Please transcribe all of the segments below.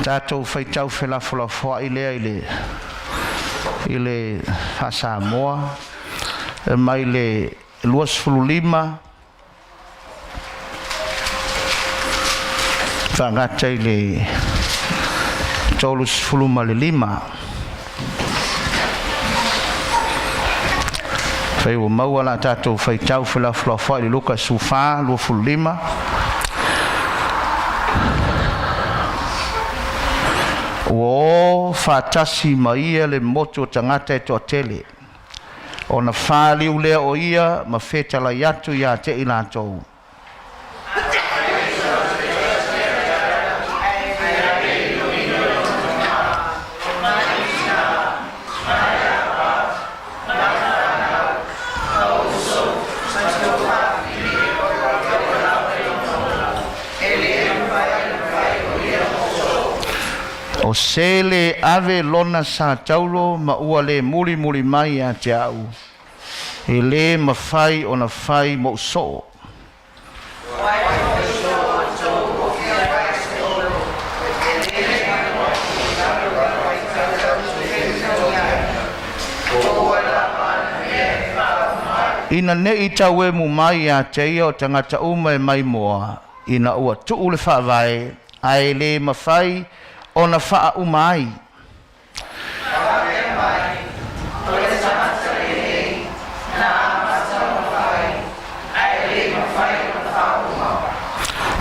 Tātou whaitau whelawhalafoa i lea i le Samoa, mai le 25 whangata i le 35 Whai o maua la tātou whaitau whelawhalafoa i le luka suwha 25 O whatasi maia le moto tangata e toa tele. O na whāliu lea o ia ma whetala yatu ia te i lātou. O sele ave lona sa taulo ma ua le muli mai a te au. E le mawhai o na whai mo so. Ina ne i tau e mu mai a te ia o tangata uma e mai moa. Ina ua tuu le whaavai ai le mawhai o na wha umai.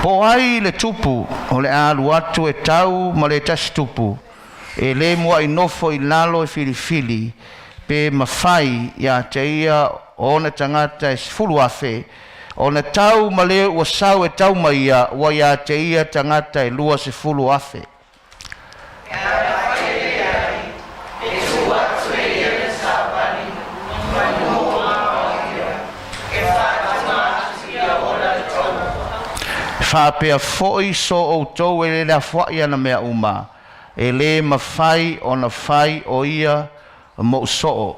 Po ai le tupu o le alu atu e tau ma le tasi tupu. E le mua i nofo i lalo e filifili pe mawhai ia te ia o na tangata e sifulu afe. O na tau ma le ua sau e tau ma ia ua ia te ia tangata e lua sifulu afe. Whapea foi so o tau e le la whaia na mea uma. E le mawhai o na whai o ia mo so.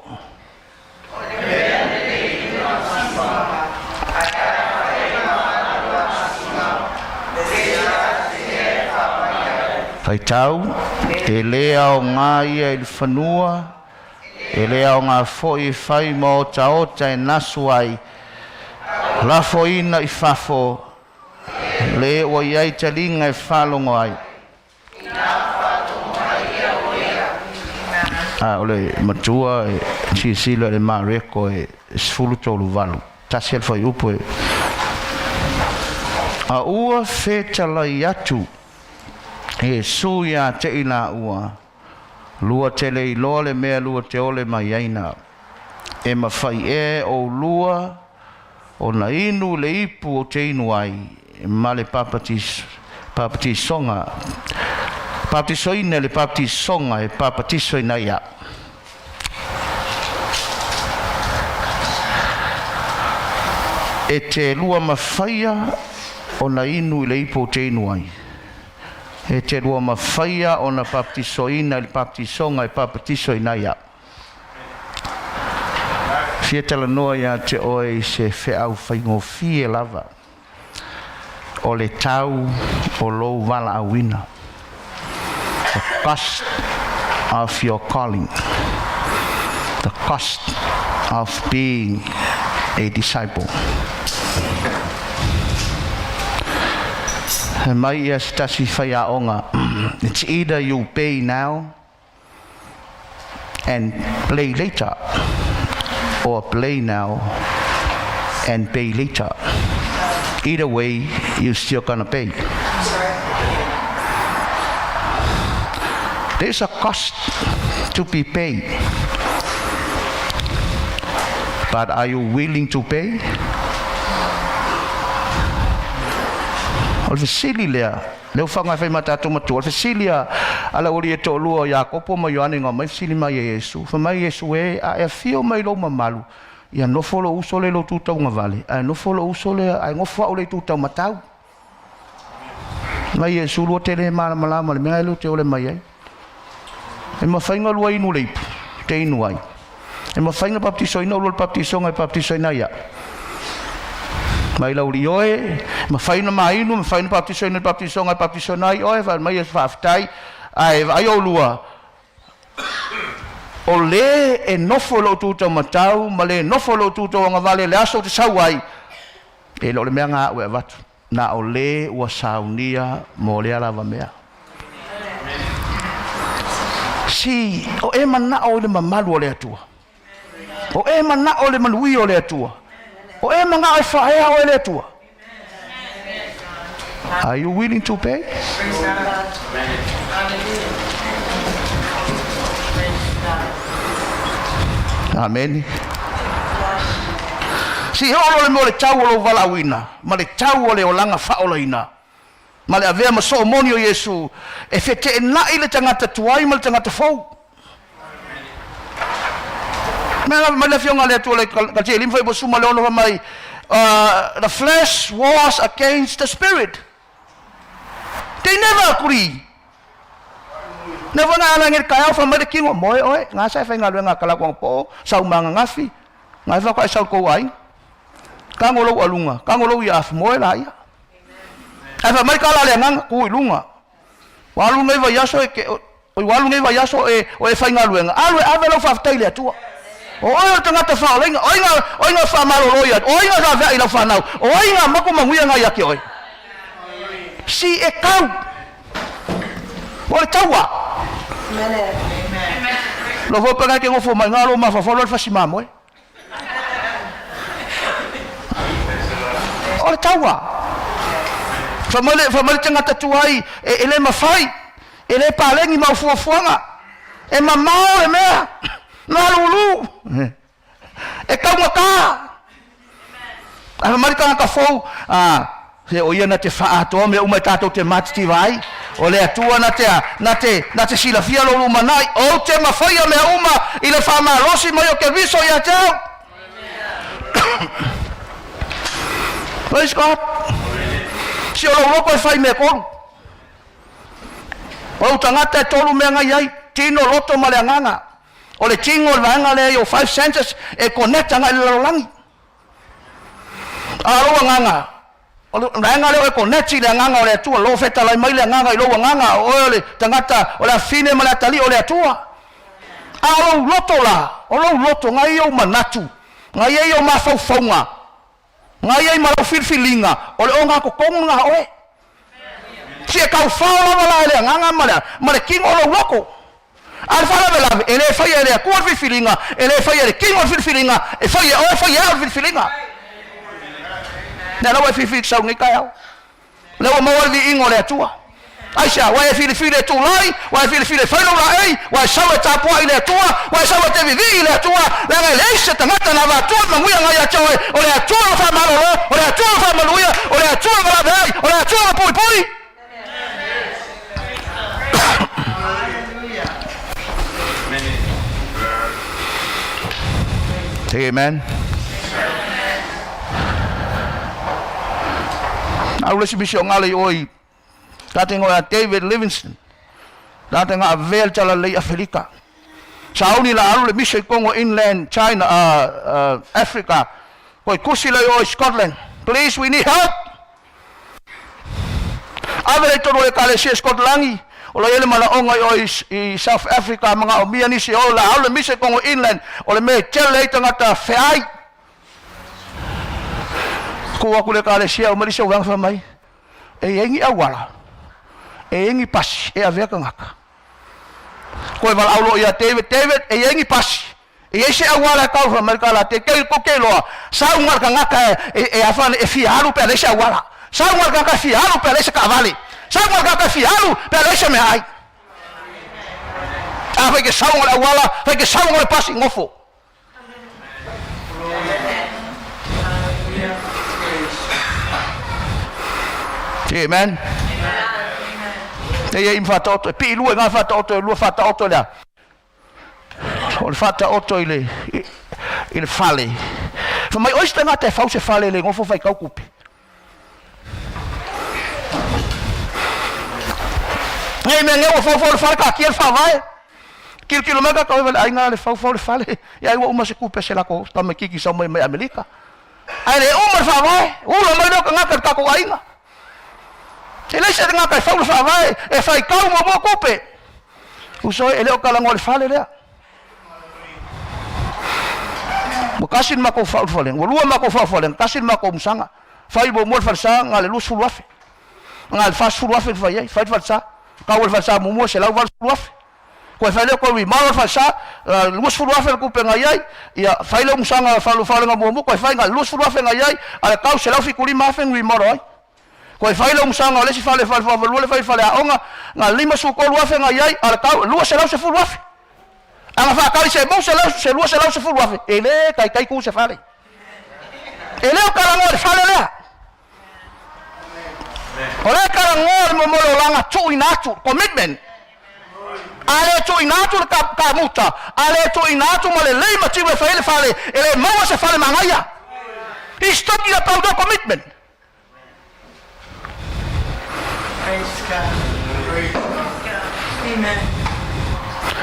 Whai tau, e le au ngā ia i whanua, e le au ngā foi e whai mo taota e nasu ai, Vala'auina i whafo, le o iai talinga e whalongo ai. Ole matua e tisila le mareko e sfulu tolu valu. Tasi al fai upo e. A ua whetala i atu e suia te ina ua. Lua tele i loa le mea lua te ole mai aina. E mawhai e o lua o na inu le ipu o te inu ai. Ma le papati songa papati soina le papati songa e papati soina ia e te lua mawhaia o na inu le ipo te inu ai e te lua mawhaia o na papati soina le papati songa e papati soina ia fia tala noa ia te oe se whiau whaingofie lava o le tau o lou Vala'auina. The cost of your calling. The cost of being a disciple. Mai ia stasi whaia onga. It's either you pay now and play later, or play now and pay later. Either way, you're still gonna pay. There's a cost to be paid. But are you willing to pay? Al fasili lea, leo whanga whai matatu matu, al fasilia ala ori e to lua ya kopo mai ane ngā mai fasili mai e Yesu. Whamai Yesu e, a e whio mai lo mamalu. Ia no folo uso le lo tutau ngavale. Ai no folo uso le ai ngofa o le tutau matau. Mai e sulu tele mala malama le mea lo te ole mai ai. E ma fainga lua inu le te inu ai. E ma fainga baptiso ina lo baptiso ngai baptiso ina ia. Mai la uri oe, ma faina mai inu, ma faina baptiso ina baptiso ngai baptiso nai oe, fa mai e fa aftai. ai o lua o le e nofo lo tu matau ma le nofo lo tu nga vale le aso te sauai e lo le mea ngā ue watu na o le ua saunia mo le ala wa mea si o e mana o le mamalu o le atua o e mana o le manui o le atua o e manga ai whaea o le atua. Are you willing to pay? Amen. Si olo le mo le tau o lo Vala'auina, ma le tau o le o langa whaolaina, ma le avea ma so'omoni o Yesu, e fete e nai le tangata tuai ma le tangata fau. Ma le fionga le atua le kaltia limfa i bosuma le ono mai, the flesh wars against the spirit. They never agree. Never na ala ngir kaya fa mare kingo moe oe nga sa fa ngalu nga kala kwang po sa umanga ngafi nga fa ko sa ko ai kangolo alunga kangolo ya af moe la ya fa mare kala le nga ku ilunga walu ngai va yaso ke o walu ngai va yaso e o e fa ngalu nga alwe avelo fa taile tua o tanga ta fa lenga o nga fa malo loya o nga sa va ila fa nau o nga mako manguia nga ya ke oi si e kau o le taua lo vou pegar que ngofo mai ngalo ma fa folo fa simamo o le taua fa male tanga tatuai ele ma fai ele palengi ma fuafuanga e mamao e mea na lulu e kau ka a mari ka fou se o ia na te whaato me umai tātou te matiti vai o le atua na te silafia lo lumanai o te mawhaia mea uma i le whamalosi mai o ke viso i a tau praise God si o lo loko e whai mea koru o tangata e tolu mea ngai ai tino loto ma le anganga o le tingo le vanga le o 5 senses e connecta ngai le lalangi aroa nganga Ranga leo e koneti le nganga o le atua lo feta lai mai le nganga i lo nganga o le tangata o le fine ma le tali o le atua a lo loto la o lo loto ngai o manatu ngai o mafaufaunga ngai ma lo filfilinga o le onga ko konga oe si e kau fala wala le nganga ma le king o lo loko al fala vela ele fai ele ko filfilinga ele fai ele king o filfilinga e fai o fai o filfilinga na lo fi fi sau ni kaya le mo vi ingo le tua aisha wa fi tu lai wa fi fa no lai wa sau ta po ile tua wa sau te vi ile tua la le se tangata na va tua mo ya ngai choe o le tua fa malo o le tua fa maluia o le tua va dai o le tua poi poi amen. Au le sibisio ngale oi tatengo a David Livingston tatenga a vel tala le Afrika sauni la alu le misio Congo inland China Africa koi kusi le oi Scotland please we need help avele toro e kale se Scotlangi o le ele mala onga oi i South Africa manga o miani si o la alu le misio Congo inland o le me tele tangata feai ko aku le kale sia o malisa wang fa mai e engi awala e engi pas e avea ngaka ko e Vala'aulo ia David e engi pas e ese awala ka fa mai kala te ke ko ke lo sa ungar ngaka e afan e fiaru pe le sia awala sa ungar ngaka fiaru pe le sia kavali sa ungar ngaka fiaru pe le sia me ai a fa ke sa ungar awala fa ke sa ungar pas ngofo amen. E in fata otto, pi lui nga fata otto, lui fata otto là. O fata otto il fale. Fa mai oista nga te fause fale le ngofo fai kau kupi. E me ngeo fo fale ka kiel fa vai. Kiel mega ka ai nga le fo fale. Ya i uma se kupe se la ko ta me kiki sa mai Amerika. Ai le uma fa vai. Ulo mai no nga ka ko ai nga. Se le se nga ka fau fa vai e fai kau mo kupe Usoi ele o kalango le fale le. Mo kasin mako fa fale. Mo lua mako fa fale. Kasin mako msanga. Fai bo mo falsa ngale lu suluafe. Ngal fa suluafe fa ye. Fai falsa. Ka wal falsa mo se la wal suluafe. Ko fa le ko wi ma falsa lu suluafe ku pe ngai ya fai le msanga fa lu fale ngamo ko fa ngal lu suluafe ngai ala ka se la fi kuli ma fe wi mo roi. Ko fa le msanga le si fale fa lu le fa fale aonga ngal lima su ko lu afe ngai ala ka lu se la se suluafe. Anga fa ka se mo se lu se suluafe. Ele kai ku se fale. Ele o kalango fale le. Oleh kalango mo mo langa tu inatu commitment. Ale tu inatu ka muta. Ale tu inatu mo le lei mati we fale ele mo se fale mangaya. He's talking about the commitment. Praise God. Praise God. Amen.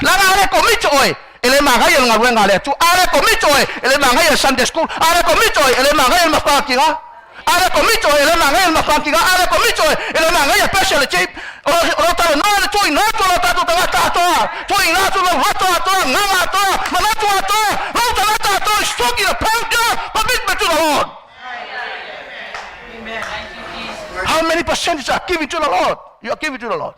Langa ale commit oi. Ele mangaya nga wenga le tu. Ale commit oi. Ele mangaya Sunday school. Ale commit oi. Ele mangaya mapakinga. Ale komito ele mangaya mapankinga. Ale komito ele mangaya special chip. O talo no le tu inato lo tato tangata to. Tu inato lo hato to ngama to manato to. Lo tangata to is talking about the commitment to the Lord. Amen. Thank you, Jesus. How many percentage are giving to the Lord? You are giving to the Lord.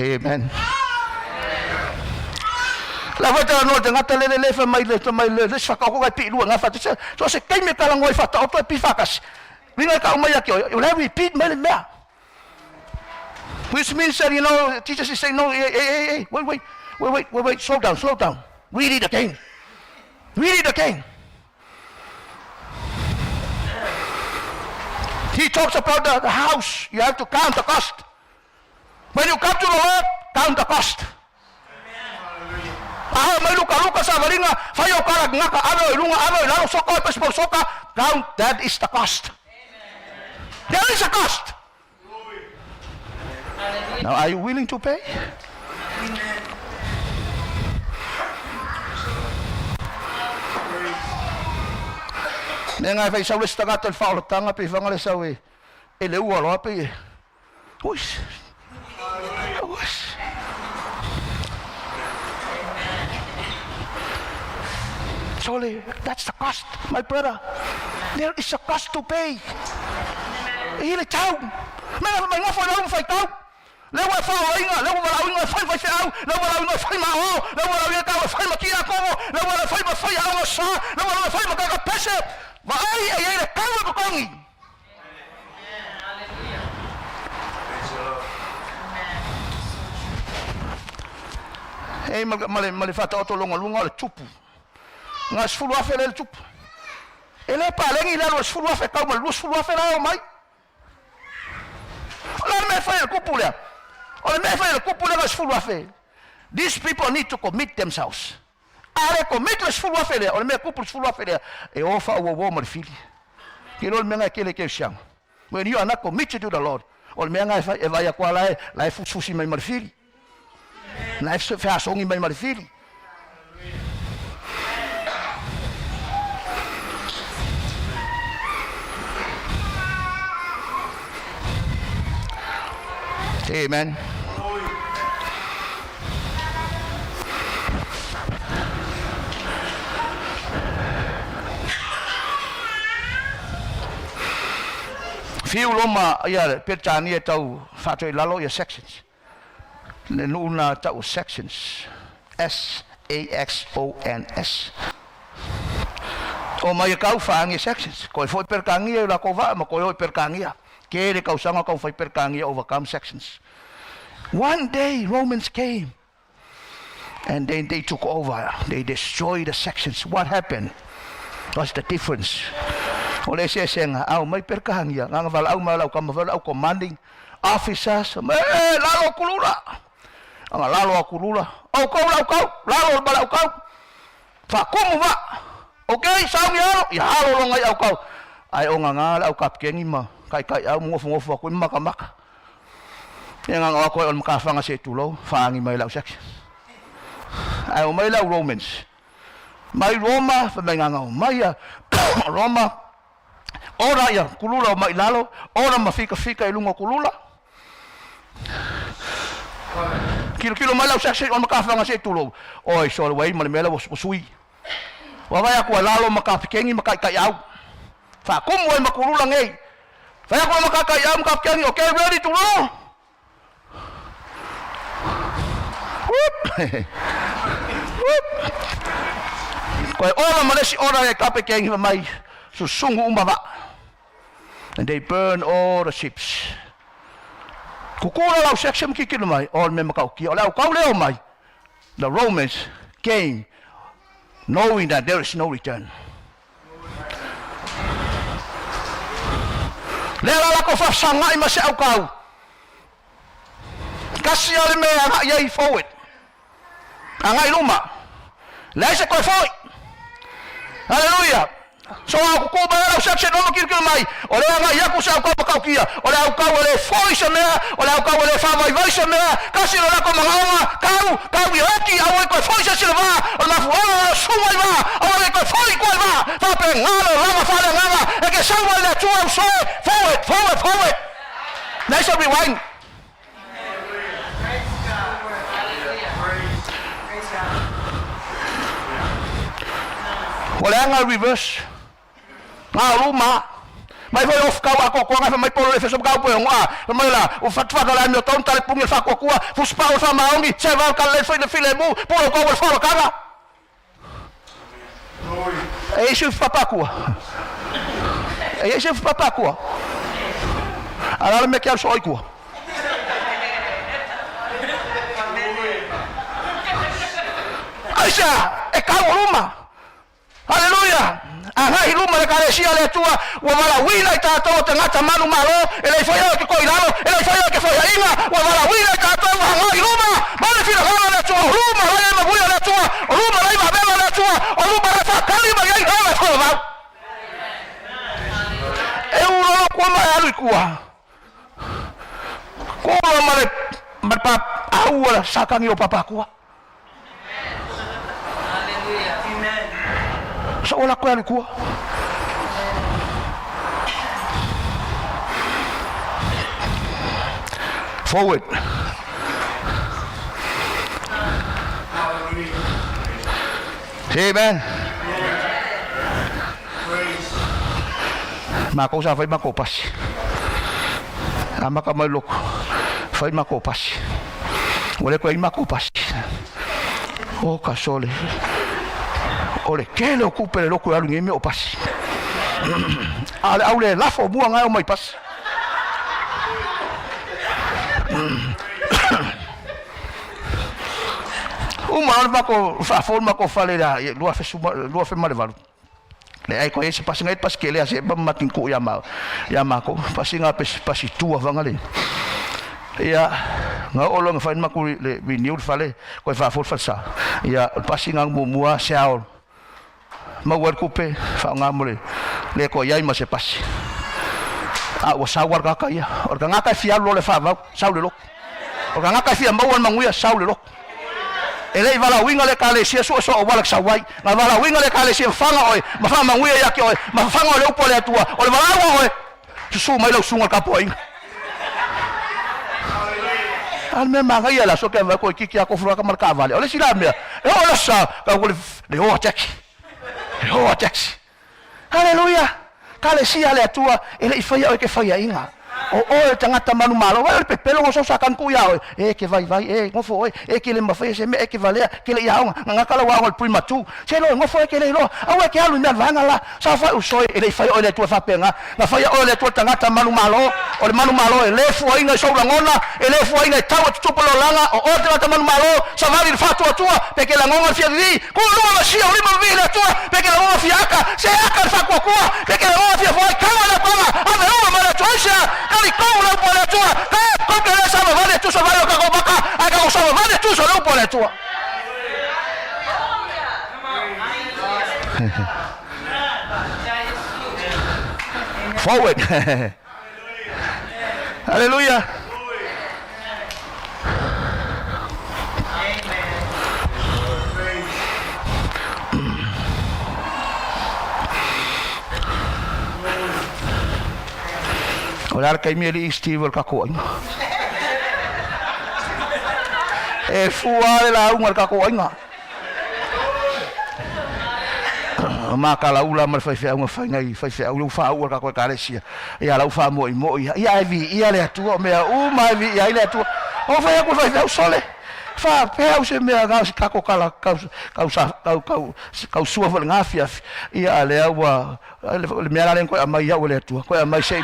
Amen. La vata no te ngata le fa mai le fa ka ko ga pi lu nga fa so se kai me kala ngoi fa ta o pi fa kas vinga ka mai ki you have repeat mai le mea, which means that, you know, teachers is saying no, hey, wait, slow down, read it again. He talks about the house. You have to count the cost. When you come to the Lord, count the cost. May luka sa valinga, fayo karag nga ka ano ilunga ano ilalo soka pespo soka, count, that is the cost. There is a cost. Now, are you willing to pay? Nenga fai sa lista gato fa lo tanga pe fanga le sa we. Ele u lo pe. Ush. Surely, that's the cost, my brother. There is a cost to pay. Ele tau. May nga fa lo fai tau. Le wa fa Vala'auina, le wa Vala'auina fai au, le wa Vala'auina fai ma o, le wa Vala'auina ka fai ma kia ko, le wa fai au sa, le wa fai ma ka pese. Va ai le ka ko kongi. Male fata o to longa le tupu. Nga sfulu afe le tupu. Ele pa lengi le lo sfulu afe ka mo lo sfulu afe la o mai. Ola me fa el kupule. These people need to commit themselves. Ale commit le sfulu afe le, ola me kupul sfulu afe le. E ofa wo mo fili. Kilo me nga kele ke shang. When you are not committed to the Lord, ola me nga e vai a kwa la fususi mai marfili. Na fa songi mai marfili. Amen. Fiu loma ia petani tau fato lalo ia sections. Le nuna tau sections. SAXONS. O mai kau faangi sections. Ko foi perkangi la ko va ma ko perkangi. Kere kau sanga kau fai perkangi overcome sections. One day Romans came and then they took over. They destroyed the sections. What happened? What's the difference? Ole se senga au mai perkangi nga Vala'auina lau kam Vala'au commanding officers lalo kulula. Anga lalo kulula. Au kau lalo Vala'au kau. Fa kumu va. Okay, saung ya halo longai au kau. Ai onga ngala au kapkengi ma. Kai au ngofu ko maka. Yang ang ako on makafanga se tulo, faangi may lau section. Ay may lau Romans. Mai Roma, mai nganga mai Roma. Ora ia kulula o mai lalo, ora mafika i lunga kulula. Kilo mai lau seksi on makafanga se tulo. Oi so wei male mela was sui. Wa vai aku lalo makafikengi makai au. Fa kumu e makulula ngei. Fa aku makakai au makafikengi okay ready to roll. Koi ora malesi ora e kapekengi mai susungu umbaba. And they burn all the ships. Kukura lau seksem kikilo mai, all me makauki, o lau kau leo mai. The Romans came knowing that there is no return. Lea lako whafsangai ma se au kau. Kasi ale me anga iei forward. Anga iluma. Lea se koe foi. Hallelujah. So aku ko ba lau seksem no makikilo mai. O lea anga iaku se au kau makaukia. O lea au kau ele foi se mea. O lea au kau ele whawai se mea. Kasi lo lako mangaonga. Kau i hoki. Au e koe foi se sila vaa. O mafu o sumai vaa. Au e koe foi koe vaa. Whape ngalo lama whale nganga. Eke sawa le tua au soe. Forward. Nice everyone. O lea anga reverse. Ngā luma. Mai foi of kau ako ko nga mai polo le feso kau po nga. Mai la o fatwa la mi ton tale pungi fa ko kua. Fuspa o fa maongi. Se va ka le foi le file mu. Polo ko o fa kanga. E isi papa kua. E isi papa kua. Ala me kia soi kua. Aisha e kau luma. Hallelujah. Anga iluma le kalesia le tua wa Vala'auina ta to te ngata manu malo ele foi ke ko ilalo ele foi ke foi inga wa Vala'auina ta to wa anga iluma male fina hala le tua luma le ma buia le tua luma le ma bela le tua luma le fa kali ma yai hala ko va e uno ko ma alu kua ko ma pa au la sakangi o papa kua. So ola ko ali kua. Forward. Amen. Mako sa fai mako pasi. Ama ka mai loko. Fai mako pasi. Ole ko ai mako pasi. O kasole. Ole kele o kupele loko alu ngeme o pasi. Ale aule lafo bua ngai o mai pasi. Uma mako fa forma ko fale da lua fe male valu. Le ai ko ese pasi ngai pasi kele ase ba matin ku ya mako pasi nga pasi tua vangale. Ya nga olo nga fa mako le vinil fale ko fa for falsa. Ya pasi nga mua saul. Ma war kupe fa nga mole le ko yai ma se pasi a o sawar ka ya o ka nga ka fia lo le fa va saul lo o ka nga ka fia ma wan manguia saul lo ele Vala'auina le ka le sia so o wala sawai na Vala'auina le ka le sia fanga oi ma fa manguia ya ke oi ma fanga le upo le tua o le Vala'au oi su mai lo sunga ka poin al me ma ga la so ke va ko kiki ko fura ka marka vale o le sila me e o la sa ka ko le o attack. Oh, taxi. Hallelujah. Kale sia le atua ele ifaya o ke faya inga. O tangata manu malo wa pe pelo so sakan ku ya e ke vai ngofo e ke le mafaya se me e ke valea ke le ya nga kala wa ol prima tu se lo ngofo ke le lo awe ke alu na vanga la sa fa usoi ele ifaya o le tua fa penga na faya o le tua tangata manu malo o le manu malo ele fu inga so ngona ele fu inga tawa tupo lo langa o tangata manu malo sa va il fatu tua pe ke la ngonga fia di ku lo ma sia o lima vi le tua pe ke la ngonga fia aka se aka fa kwa pe ke la ngonga fia foi kala la kama ave o ma la toisha kali ko la po le tua ko ke le sa vale tu so vale ka ko baka aka ko so vale tu so lo po le tua forward. Hallelujah. Ora kai me li Steve ka ko inga. E fuare la unga ka ko inga. Maka la ula mar fai unga fai ngai fai u fa u ka ko kalesia. Ia la u fa mo ia ia le tu me u mai vi ia le tu. O fai ku fai sole. Fa pe se me ga ka ko kala ka sua fo ngafia ia le wa le me ala ko mai ia le tu ko mai sei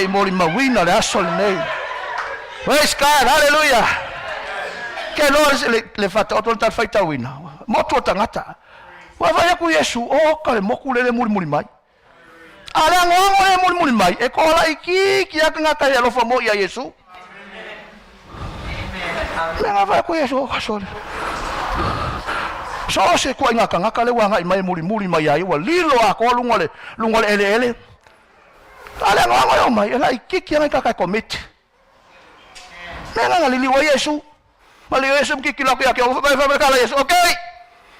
moli mawina le asol nei. Praise God, hallelujah. Ke Lord le fata o tal faita wina. Mo tu tangata. Wa vai ku Yesu o ka le moku le muri mai. Ala ngo le muri mai e ko la iki ki aka ngata ya lo fa mo ia Yesu. Menga vai ku Yesu ka sole. So se ko ngaka le wanga mai muri mai ai wa lilo a ko lunga le ele. Ala ngo mai la iki ki aka ka commit. Menga lili wa Yesu. Mali Yesu ki la ko ya ko vai ka Yesu. Okay.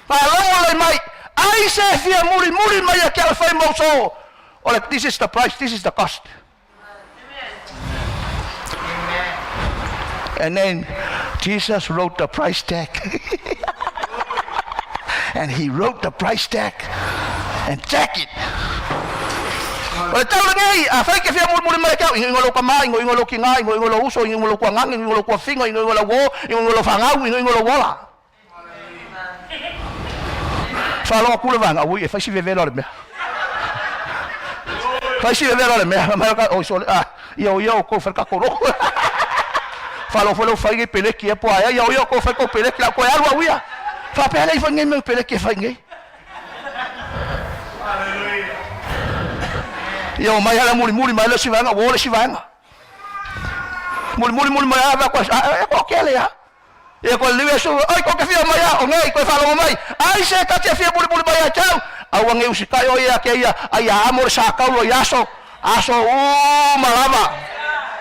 Palong mai. I say fia muri mai ya kala fai mo so. Ole, this is the price, this is the cost. Amen. And then Jesus wrote the price tag. And he wrote the price tag and check it. Ole tau ngai, a fai ke fia muri mai ka ingolo ka mai, ingolo ki ngai, ingolo uso, ingolo kwa ngang, ingolo kwa fingo, ingolo wo, ingolo fangau, ingolo wola. Falo ku le vanga ui e fai si vevelo le mea. Fai si vevelo le mea, ma ka o so io ko fa ka ko ro. Falo fai ke pele ki e po ai io ko fa ko pele ki la ko alwa uia. Fa pele i fa ngai me pele ki fa ngai. Io mai ala muri mai le si vanga wo le si vanga. Muri mai ava ko kele ya. E ko liwe so ai ko ke fia mai o ngai ko falo mai ai se ka te fia buli mai tau au ngai usika yo ia ke ia ai amor sa ka lo yaso aso malava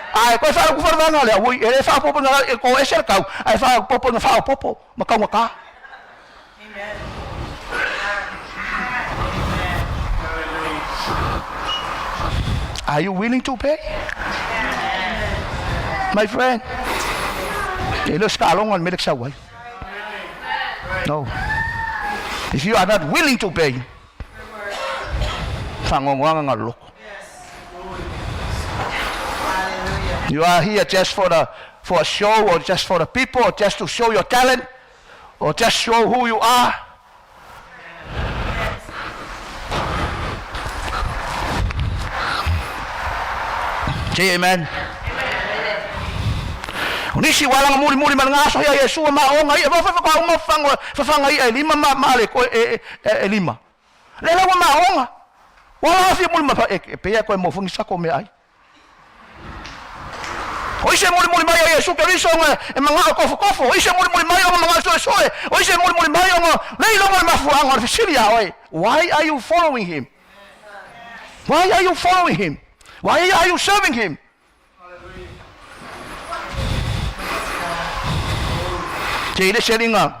ai ko falo ku falo na le ui e fa popo na ko e ser ka ai fa popo na fa popo maka maka. Amen. Are you willing to pay? My friend. Elos kalongan milik saway. No. If you are not willing to pay, fangongwang ngalok. You are here just for a show, or just for the people, or just to show your talent, or just show who you are. Say amen. Nisi walang muri man ngaso ya Yesu ma o ngai ba fa ngai e lima ma le ko e lima le la ma o wala fi muri ma e pe ya ko mo fungi sa ko me ai o ise muri ma ya Yesu ke riso e manga ko o ise muri ma ya manga so o ise muri ma ya le lo ma fu ang fi siria oi. Why are you following him? Why are you following him? Why are you serving him? Jadi seringa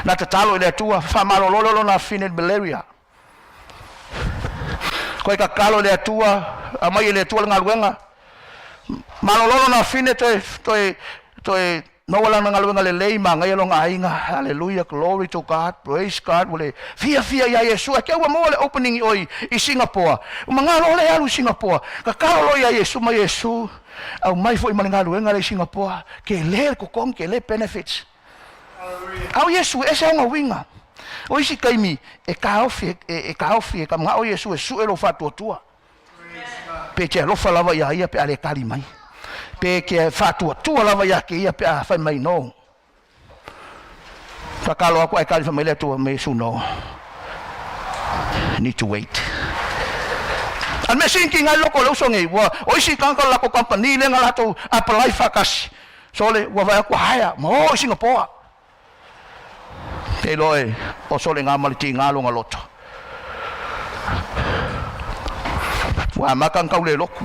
na tatalo ile tua fama lolo na finet malaria ko ka kalo ile tua ama ile tua ngalwenga malolo na finet to no wala ngalwenga le leima ngayelo ngainga. Hallelujah, glory to God, praise God. Wale fia ya Yesu ke wa mo le opening oi I Singapore mangalo le alu Singapore ka kalo ya Yesu ma Yesu au mai foi malengalo ngale Singapore ke le ko kon ke le benefits. Au Yesu ese nga winga o isi kaimi e ka ofi ka nga o Yesu su elo fatu tua pe che lo fa lava ya pe ale kali mai pe ke fatu tua lava ya ke ia pe fa mai no fa kalo aku ai kali fa mai le tua me su no need to wait. Al me sinking ai loko lo songi wa o isi kan la ko company le ngala to apply fakas sole wa va ku haya mo Singapore te loe o sole ngamal ti ngalo ngaloto wa makan kau le loko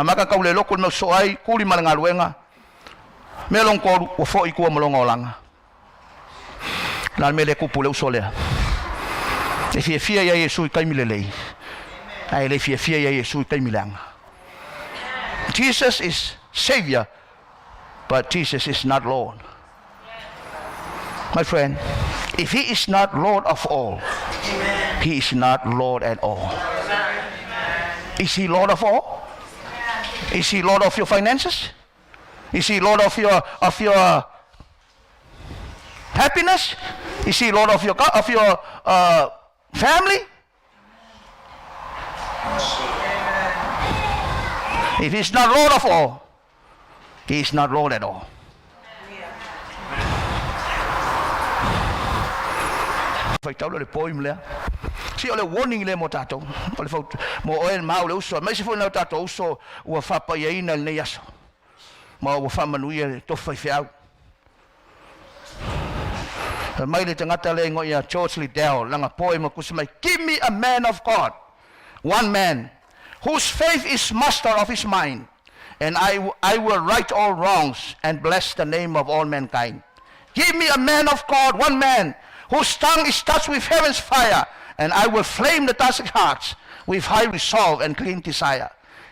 maka kau le loko no so ai kuli malangaluenga melong ko o fo I ku molonga olanga lan mele ku pule usole Te fia ia Yesu I kaimi lelei. Ai le fia ia Yesu I kaimi langa. Jesus is Savior, but Jesus is not Lord. My friend, if He is not Lord of all, He is not Lord at all. Is He Lord of all? Is He Lord of your finances? Is He Lord of your happiness? Is He Lord of your family? If He's not Lord of all, He is not Lord at all. Phải tao le poim le. Si ole warning le mo tato. Ole fo mo oen mau le uso. Mai se fo na tato uso ua fa pa ina le yaso. Ma ua fa manuia to fai fiau. Mai le tangata le ngoia George Liddell langa poem ko mai, give me a man of God, one man whose faith is master of his mind, and I will right all wrongs and bless the name of all mankind. Give me a man of God, one man whose tongue is touched with heaven's fire, and I will flame the toxic hearts with high resolve and clean desire.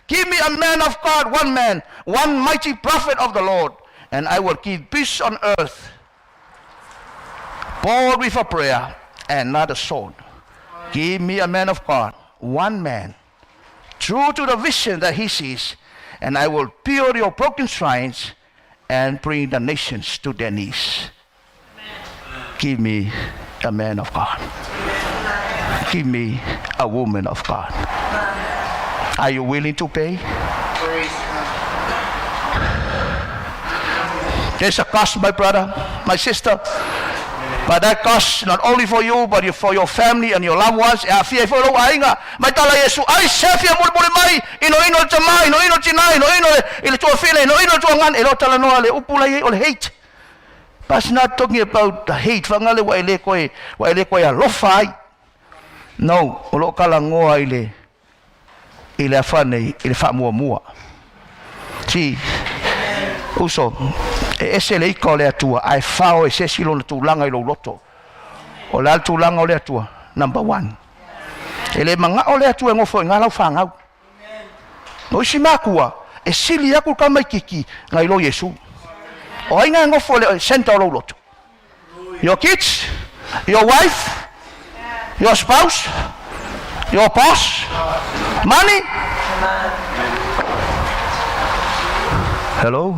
Give me a man of God, one man, one mighty prophet of the Lord, and I will give peace on earth, bold with a prayer and not a sword. Give me a man of God, one man, true to the vision that he sees, and I will build your broken shrines and bring the nations to their knees. Give me a man of God. Give me a woman of God. Are you willing to pay? There's a cost, my brother, my sister. But that cost not only for you, but for your family and your loved ones. Fia fo lo ainga, mai tala Yesu ai sefia mul mai, ino tama, ino tina, ino ile to feel, ino to ngan, ilo tala no ale upula ye ole hate. But not talking about the hate. Fangale wa ile koe a lofai. No, olo kala ngoa ile afane, ile fa mua. Si, uso, ese le iko le atua, ai fao ese silo na tulanga ilo loto. O le tulanga o le atua, number 1. Ele manga o le atua ngofo ngala ufangau. No isi makua, e sili yaku kama ikiki, nga ilo Yesu. O inga ngofo le senta o loto. Your kids, your wife, your spouse, your boss, money. Hello.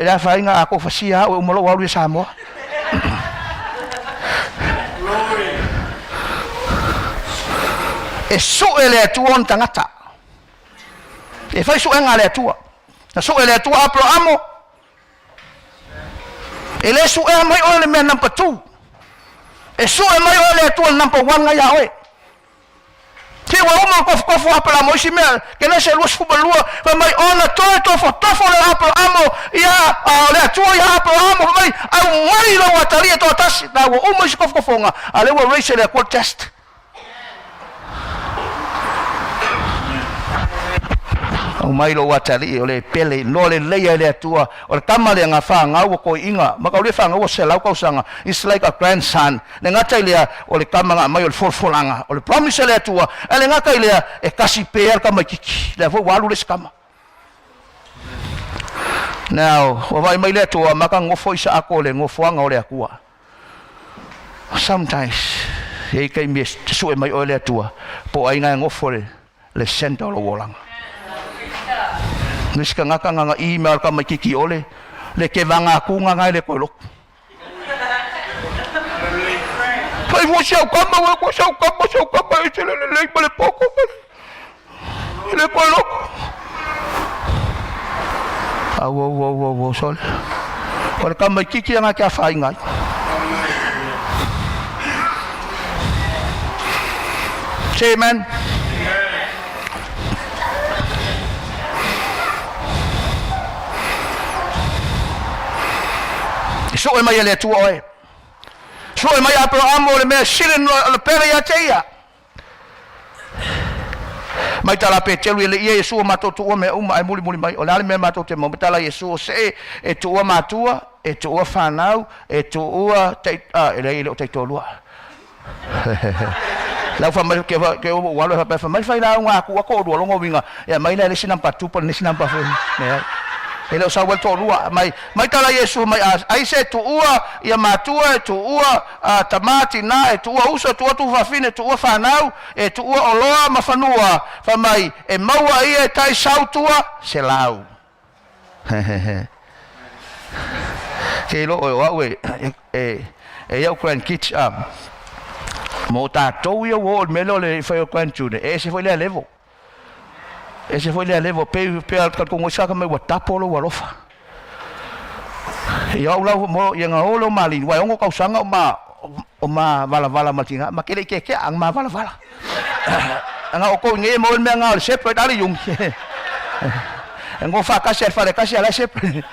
Ya fa inga ako fasia o mo lo wa lu Samoa. E so ele tu on tangata. E fai so enga le tua. Na so ele tua apro amo. Ele so e mai o le me number 2. E so e mai o le tua number 1 nga ya oe. Ti wa uma kofu apro amo si me ke na se lu fu balua fa mai ona to fo le apro amo ya le tua ya apro amo mai au mai lo watari to tas na wa uma si kofu nga ale wa raise le court test. O mai lo watari o le pele no le leia le atua o le kamale nga fa nga o ko inga maka le fa nga o se lau ka usanga it's like a grandson le ngata ile o le kamanga mai o le forfolanga o le promise le atua ele ngaka ile e kasi per ka makiki le vo walu le skama now o vai mai le atua maka ngofo isa ako le ngofoanga o le akua sometimes e kai mi su e mai o le atua po ai nga ngofo le senta o lo wolanga. Nis ka nga email ka makiki ole le ke vanga ku nga le kolok pai wo shau kama le poko le kolok wo sol ole ka makiki nga ka fai ngai say amen. So e mai le tu oe. So e mai apro amo le me silen le pere ya teia. Mai tala pe telu le Yesu mato tu me uma ai muli mai. O le me mato te mo tala Yesu se e tu matua e tu ua whanau, e tu ua ele ilo te tolua. Lau whamai ke o walo hape whamai whai lau ngā kua ko rua longo winga, ia mai le si nampa tupa, le si nampa whenu. Ele o sawa tolua, mai tala Yesu mai ai se tu ua, ia matua e tu ua tamati na, e tu ua usa, tu ua tu whawhine, tu ua whanau, e tu ua oloa ma whanua, whamai e maua ia e tai sautua, se lau. Ke ilo o au e iau grandkids mo tātou ia o melo le whai o grandchildren, e se foi lea level. E se foi lea level, pe al kongo saka mai wa tapolo wa lofa. Ia au lau mo ia ngā olo mali, wai ongo kausanga o ma vala matinga, ma kele ke ang ma vala. Anga o ko nge mo me ngā le sepe dali yung. Ngo fa kasi ala sepe.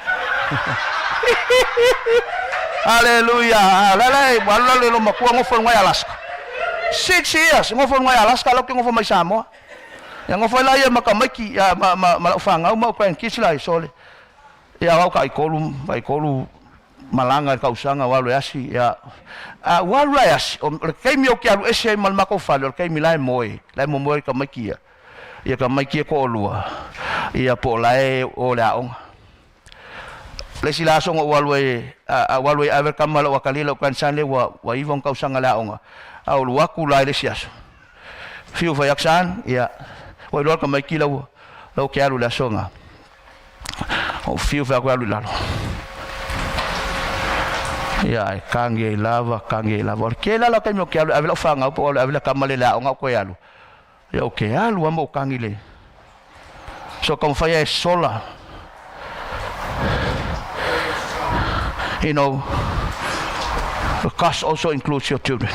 Haleluya. Lalai wala le lo makua ngofo ngai Alaska. 6 years ngofo ngai Alaska lo ke ngofo mai Samoa. Ya ngofo la ia makamaki ya ma fanga ma ko en kisla sole. Ya au kai kolu malanga kausanga walu asi ya walu asi o kai mi o ke alu ese mal mako falo kai mi lai moi kamaki ya. Ya kamaki ko olua. Ya po lai o la on. Lesi lasong walwe aver kamala wakalila kan sanle wa ivon kausanga laonga au luaku lai lesiaso fiu fa yaksan ya wa lor ka maikila lo ke alu lasonga o fiu fa alu lalo ya kange lava ke la ka mo ke alu avela fanga po avela kamale laonga ko alu ya o ke alu amo kangile so como fa ya sola. You know, the cost also includes your children.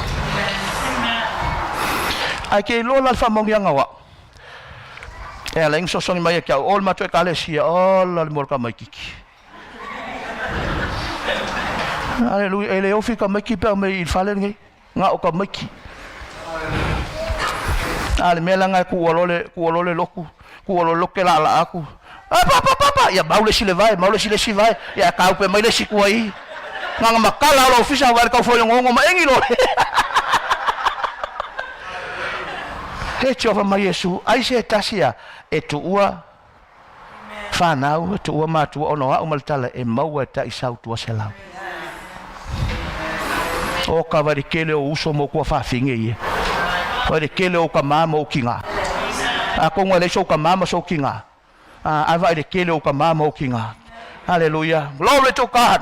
Ai ke lola fa mong yang awa. E leng so song mai ka all ma to kalesia all al mor ka mai kiki. Hallelujah. Ele ofi ka mai ki pa mai falen ngai. Nga o ka mai ki. Ale melanga ku olole loku. Ku olole loke la aku. Papa, ya maule si vai, ya kau pe mai le si kuai. Nga makala lo ofisa war ka fo ngongo ma engilo. He chova mai Yesu, ai se tasia e tu ua fanau, tu ua matu ono a umaltala e maua ta isau tu selau. O ka vari kele o uso mo ko fa finge ye. Vari kele o ka mama o kinga. A ko ngale so ka mama so kinga. Ava de kele o ka mama o kinga. Hallelujah. Glory to God.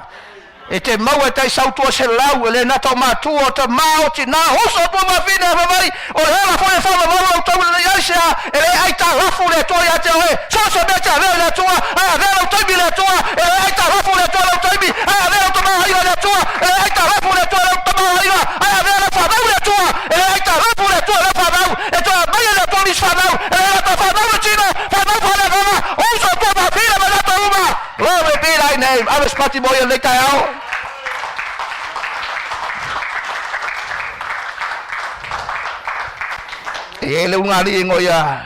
E te maua tai sautua se lau ele na tau matua o te mao ti na hoso po ma fina vai o hela fo e fama maua o tau le yaisa ele ai ta rafu le toa ya te oe so me ta le toa vela o taimi le toa ele ai ta rafu le toa o taimi vela o tama ira le toa ele ai ta rafu le toa o tama ira vela fa mau le toa ele ai ta rafu le toa le fa mau e toa mai le toa ni fa mau ele ta fa mau chino fa mau fa le fama o so po ma fina me la toma glory be thy name aves pati boy le kaao. Ele ungali ngoya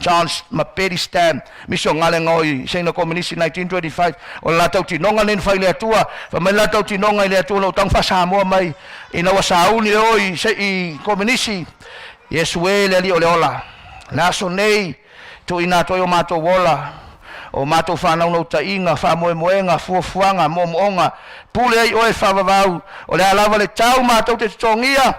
Charles Maperistan mission ngale ngoi sena komunisi 1925 o la tau tinonga nen fai le tua fa mai la tau tinonga le tua lo tang fa Samoa mai ina wa sauni oi se i komunisi Yesu ele ali ole ola na so nei to ina to yo mato wola o mato fa na no ta inga fa moenga fuanga momonga pule ai oi fa vau o le alava le tau mato te tongia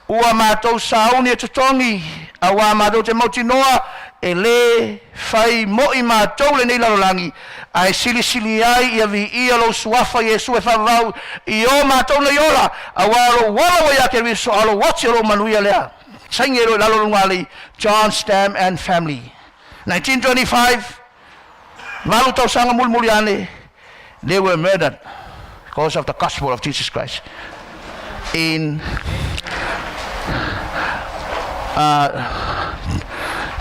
ua matou sauni e tutongi awa matou te mautinoa e le fai moi matou le nei lalolangi ai sili ai ia vi ia lo suafa Yesu e whavau i o matou le iola awa lo wala ia ke viso alo wati lo manuia lea saingero lalolungali John Stam and family 1925 malu tau sanga mulmuliane they were murdered because of the gospel of Jesus Christ in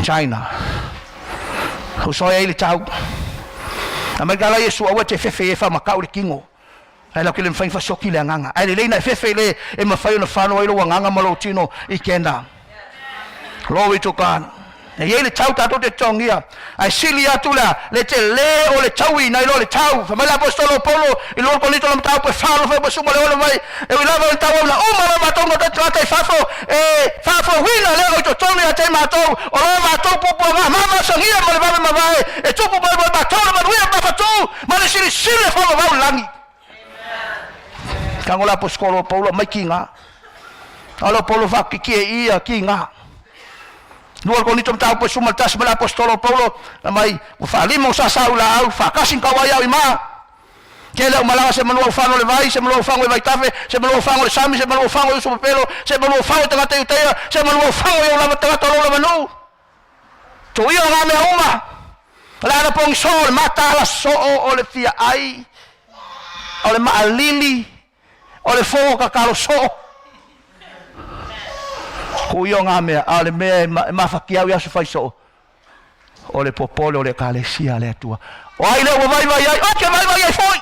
China. Usoya ili tau. Amagala Yesu awa te fefe e fa makau le kingo. Ai la kile mfai fa soki le nganga. Ai le na fefe le e mafai no fano ilo nganga malo tino i kenda. Glory to God. e ye le tau tato te tongia ai sili atu le te le o le taui nai lo le tau fa mai la apostolo Paulo i lo ko lito la tau pe falo fa suma le ole mai e wi lava le tau la uma la matonga te trata fafo fafo wina le o to tongi ate mato o lo mato popo ma mama sangia mo le va ma vai e tupu mai ma mato ma wi ma fatu ma le sili fa va langi kangola apostolo Paulo mai kinga alo Paulo fa ki ia kinga Nual ko nito tau po sumaltas mala apostolo Paulo mai fa limo sa saula au fa kasin kawaya ima kela malanga se manual fango le vai se manual fango vai tafe se manual fango le sami se manual fango su pelo se manual fango tanga te utea se manual fango yo la tanga to lo manu to yo nga me uma la na pong sol mata la so o le fia ai o le maalili o le fo ka kalo so kuyo nga me ale me mafakia ya sufaiso ole popolo le kalesia le tua o ai le vai ai o ke vai foi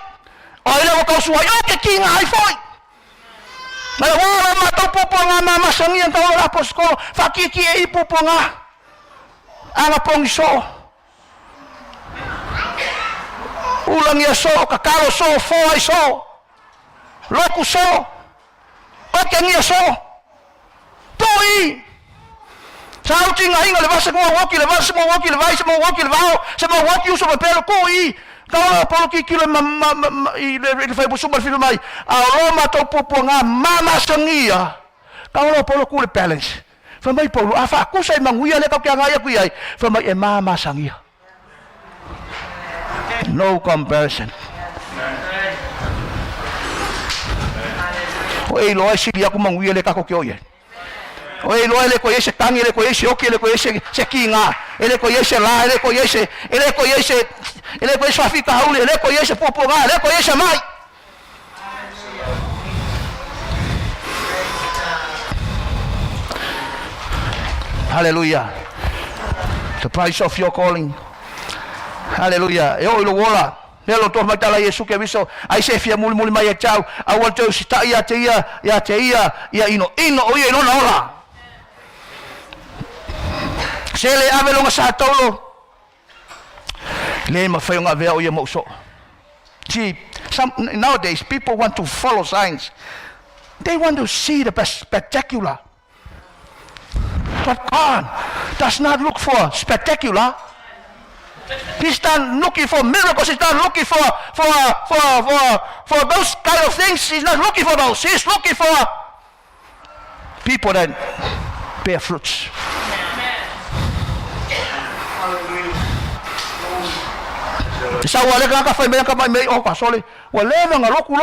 o ai le ko su ai o ke kinga ai foi ma ora ma to poponga ma sangia to la posko fakiki e poponga ala pongso ulang ya so kakalo so fo ai so loku so o ke ngia so Toi, sauti ngai ngale basa ko waki le basa mo waki le vai se mo waki le vao se mo waki uso pelo koi ka polo ki kilo i le fai busu mal filo mai a Roma to popo nga mama sangia ka lo polo ku le balance fa mai polo afa ku sai manguia le ka kia ngai ku ai fa mai e mama sangia no comparison o e lo ai si dia ku manguia le ka ko kio ye Oi lo ele ko ese tangi ele ko ese oki ele ko ese se kinga ele ko ese la ele ko ese afika haule ele ko ese popo ga ele ko ese mai Hallelujah. The price of your calling. Hallelujah. E o lo wola Nelo to mai tala Yesu ke viso ai se fia muli mai e tau awal tau sita ia te ia ino o ia ino na ola Sele ave longa sa tolo le ma fai nga vea o ia mo so See, nowadays people want to follow signs. They want to see the spectacular. But God does not look for spectacular. He's not looking for miracles. He's not looking for those kind of things. He's not looking for those. He's looking for people that bear fruits. Sa wala ka fai me ka mai o ka sole. Wala nga loku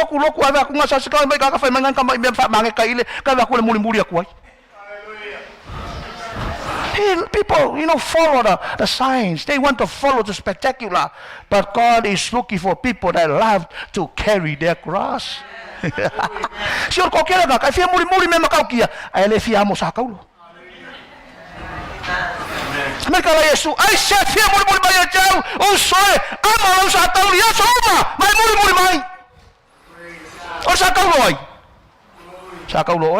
ava ku nga sa ka mai ka fai nga ka mai me fa mange ka ile ka va ku le muli aku ai. People, follow the signs. They want to follow the spectacular. But God is looking for people that love to carry their cross. Sior ko kera ka fia muli me makau kia. Ai le fia mo sa kaulo. Mereka la Yesu, ai se fia muli mai jau. O soe, ama lo sa tau ya soma. Mai muli mai. O sa kaulo ai. Sa kaulo.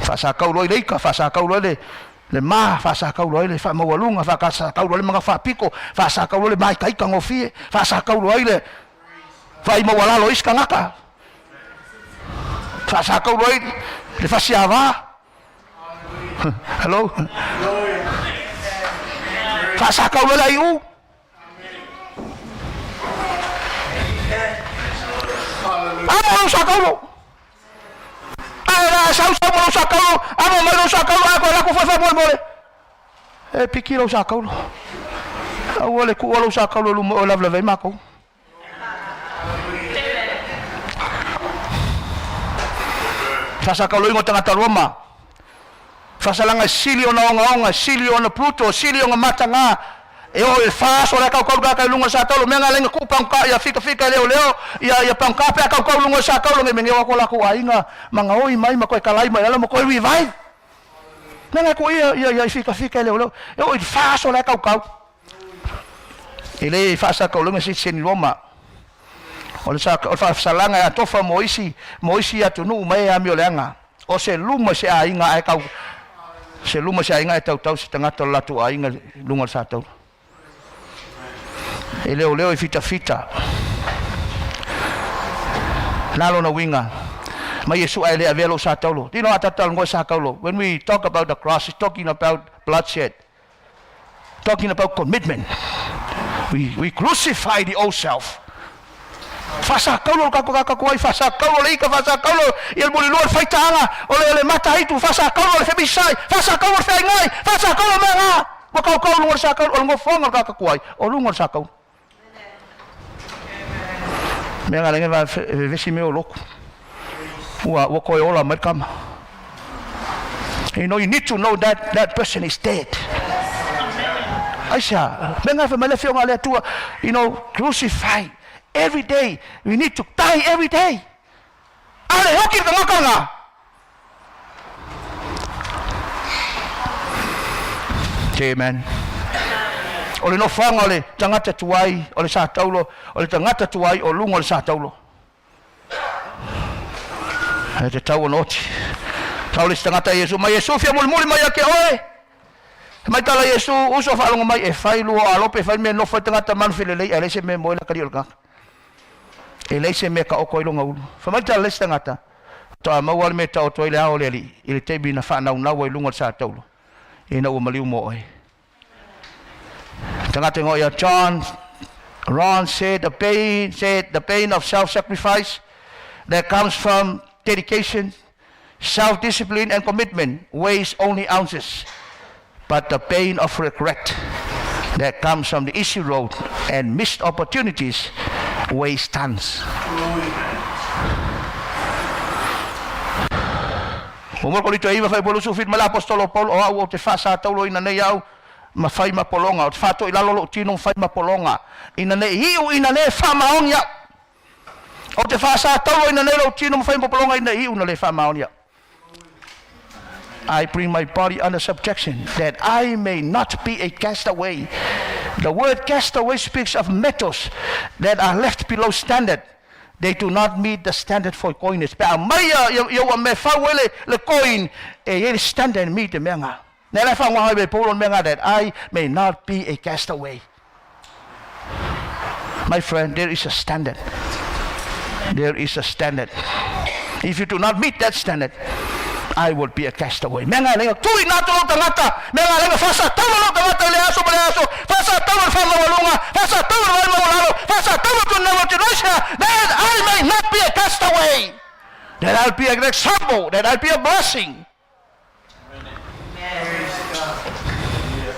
Fa sa kaulo le ka fa sa kaulo le ma fa sa kaulo le fa mo walunga fa ka sa kaulo le mga fa piko fa sa kaulo le mai kai ka ngofie fa sa kaulo le fa mo wala lo iska ngaka fa sa kaulo le fa siava hello fa sa kaulo le u amo sa kaulo sa mo sa kaulo amo mai lo sa kaulo ako la ko fa mole piki lo sa kaulo awole ku lo sa kaulo lu mo la vle mako fa sa kaulo ngo tanga Roma fa sa langa silio na onga silio na Pluto silio nga matanga e o il fa so la ka ka lunga sa tolo menga lenga ku pangka ya fika leo ya pangka pe ka lunga sa tolo nge mengewa ko la ku ainga manga oi mai ma ko kalai mai la mo ko revive menga ko ya fika leo e o il fa so la ka ile fa sa ko lunga si sen Roma o fa sa langa ya tofa moisi ya tunu mai a miolenga o se luma se ainga ai ka Se luma se ainga e tau se tangata latu ainga lunga sa tau. E leo e fita. Nalo na winga. Ma Yesu ai le avelo sa tau. Dino atatal ngoi sa kaulo. When we talk about the cross, it's talking about bloodshed. Talking about commitment. We crucify the old self. Fasa kaulo kakakuai fasa kaulo le ika fasa kaulo il muli luar faitanga ole mata itu fasa kaulo le febisai fasa kaulo fe ngai fasa kaulo menga wa kau luar sa kaulo ngo fonga kakakuai o luar sa kaulo menga lenga va vesi me loko wa koi ola merkam. You know, you need to know that person is dead. Aisha menga fe male fionga le tua, you know, crucify. Every day, we need to die every day. Ale hoki ka makanga. Amen. Ole no fanga ole tangata tuai, ole sa taulo, ole tangata tuai o lungo ole sa taulo. Ai te tau noti. Taule tangata Yesu, ma Yesu fia muli mai ake oe. Mai tala Yesu uso fa longo mai e fai lu alope fai me no fa tangata man filele ele se me moela kari olka. Ele se me ka o koilo ngau. Fa mai tala tangata. Ta mawal me ta o toile a ole ali. Ile te bina fa na wa lungo sa taulo. Ina o maliu mo oe. Tangata ngo ya Ron said the pain of self-sacrifice that comes from dedication, self-discipline and commitment weighs only ounces, but the pain of regret that comes from the easy road and missed opportunities weighs tons. Umur ko dito iba fai polo sufit mala apostolo Paul o au te fasa taulo ina nei au ma fai ma polonga o te fato ilalo lo tino fai ma polonga ina nei hiu ina nei famaon ya o te fasa taulo ina nei lo tino fai ma polonga ina hiu na le famaon ya. I bring my body under subjection that I may not be a castaway. The word castaway speaks of metals that are left below standard. They do not meet the standard for coinage. But maya yo me fawele le coin e standard meet the menga. Nela fa wa be polo menga that I may not be a castaway. My friend, there is a standard. There is a standard. If you do not meet that standard, I will be a castaway. Menga lenga tui na to tangata. Menga lenga fasa talo lo tangata le aso fasa talo fa walunga. Fasa talo lo lalo. Fasa talo to never to that I may not be a castaway. That I'll be an example. That I'll be a blessing.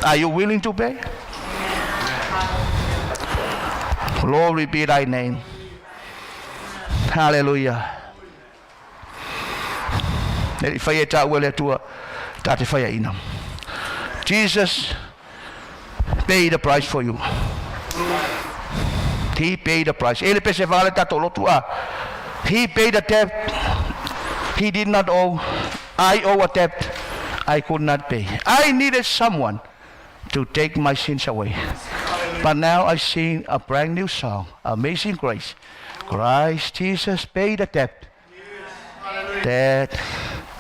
Are you willing to pay? Glory be thy name. Hallelujah. Jesus paid the price for you. He paid the price. He paid the debt. He did not owe. I owe a debt I could not pay. I needed someone to take my sins away. But now I sing a brand new song, Amazing Grace. Christ Jesus paid the debt that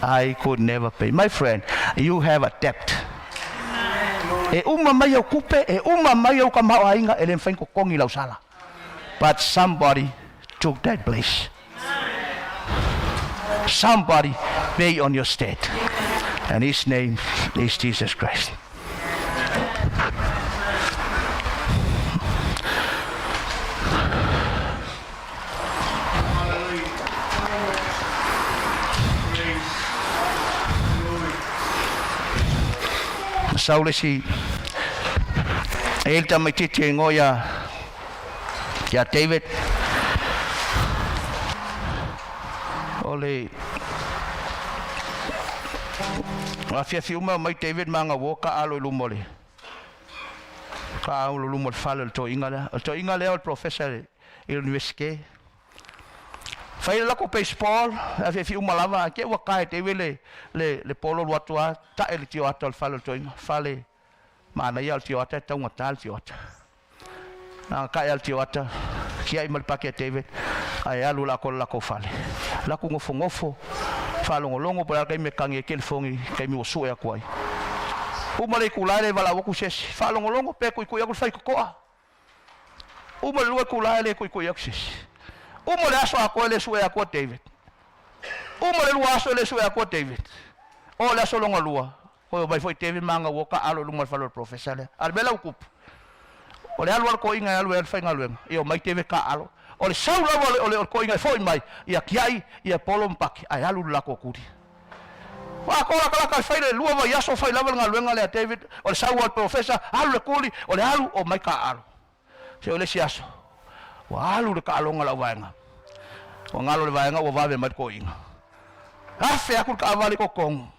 I could never pay. My friend, you have a debt. But somebody took that place. Somebody paid on your stead. And his name is Jesus Christ. Saulesi elta mai tete ngoya ya David ole afia fiuma mai David manga woka alo lumole ka alo lumol fal to ingale o professor il université fai la ko baseball afia fiuma lava ke waka David le polo watua ta el tio atol fal to fale mana ya tio ata tau tal tio ata na ka el tio ata kia i mal pakia David ai alu la ko fale la ko ngofo falo ngolongo para kai me kangi kel fongi kai mi osu e akwai Uma le kulai le vala woku sesi. Whalongolongo pe kui aku whai kokoa. Uma le lua kulai le kui aku sesi. Uma le aso ako le sue ako David. Uma le lua aso le sue ako David. O le aso longa lua. Ko mai foi David manga woka alo lunga falo professor le. Al bela ukup. O le alu ko inga alu el fainga luenga. Io mai David ka alo. O le saula o ko inga foi mai. Ia kiai ia polom pak. Ai alu la ko kuri. Wa ko la kala fai le lua vai aso fai lava nga luenga le David. O le saula professor alu le kuli o le alu o mai ka alo. Se o le siaso. Wa alu le ka alo nga la vaenga. O ngalo le vaenga o vave mai ko inga. Afe aku ka avali ko kong.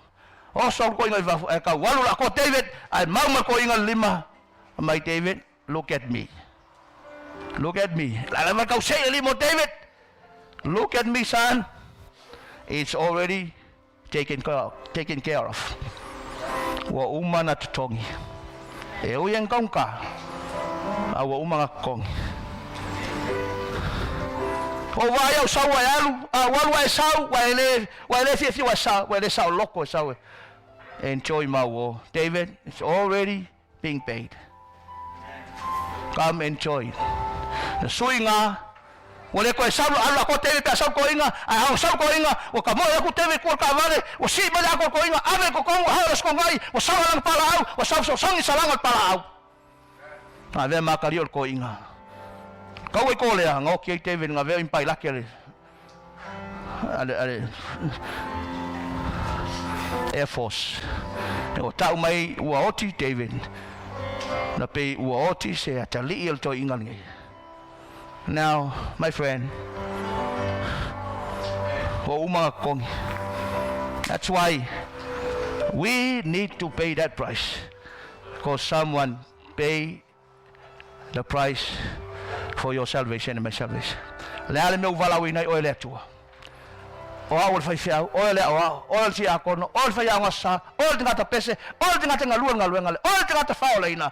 O so ko inga va ka walu la ko David ai mau ko inga lima. My David, look at me. Look at me. La ma ka say limo David. Look at me son. It's already taken care of. Wa uma na tutongi. E o yang kong ka. Awa uma nga kong. O vai au sau ai alu, walu ai sau, wa ele fi wa sau loko sau. Enjoy my war. David, it's already being paid. Come enjoy. The suinga, wale ko sau alu ko David pa sau ko inga, ai au sau ko inga, o ka mo ko David ko ka vale, o si ba ko inga, ave ko haros ko ngai, o sau lang pala au, o sau songi salangot pala au. Ave makariol ko inga. Kau ko le ngo ki David nga ve impai la kele. Ale Air Force. O tau mai ua oti David. Na pe ua oti se atali il to ingan. Now, my friend. O uma kong. That's why we need to pay that price. Because someone pay the price for your salvation and my salvation. Le ale meu Vala'auina o le tua. O awol fai fiau, o le o si akono, o fai angasa, o le ngata pese, o le ngata ngaluenga, o le ngata faolaina.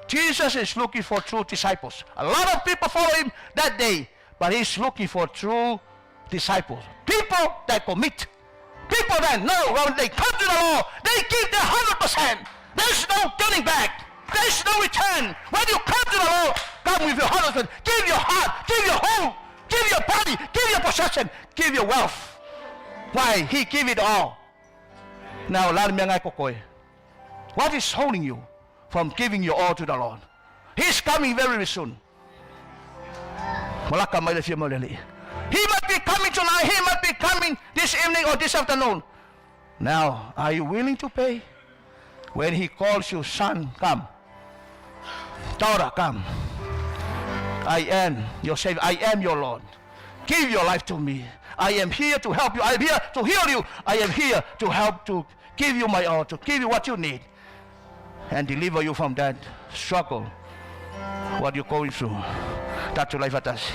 Jesus is looking for true disciples. A lot of people follow him that day, but he's looking for true disciples. People that commit. People that know when they come to the Lord, they give their 100%. There's no turning back. There's no return. When you come to the Lord, come with your 100%. Give your heart, give your home, give your body, give your possession, give your wealth. Why? He give it all. Now, what is holding you from giving your all to the Lord? He's coming very soon. He might be coming tonight. He might be coming this evening or this afternoon. Now, are you willing to pay? When he calls you, son, come. Daughter, come. I am your Savior. I am your Lord. Give your life to me. I am here to help you. I am here to heal you. I am here to help to give you my all, to give you what you need and deliver you from that struggle, what you're going through. That's your life at us.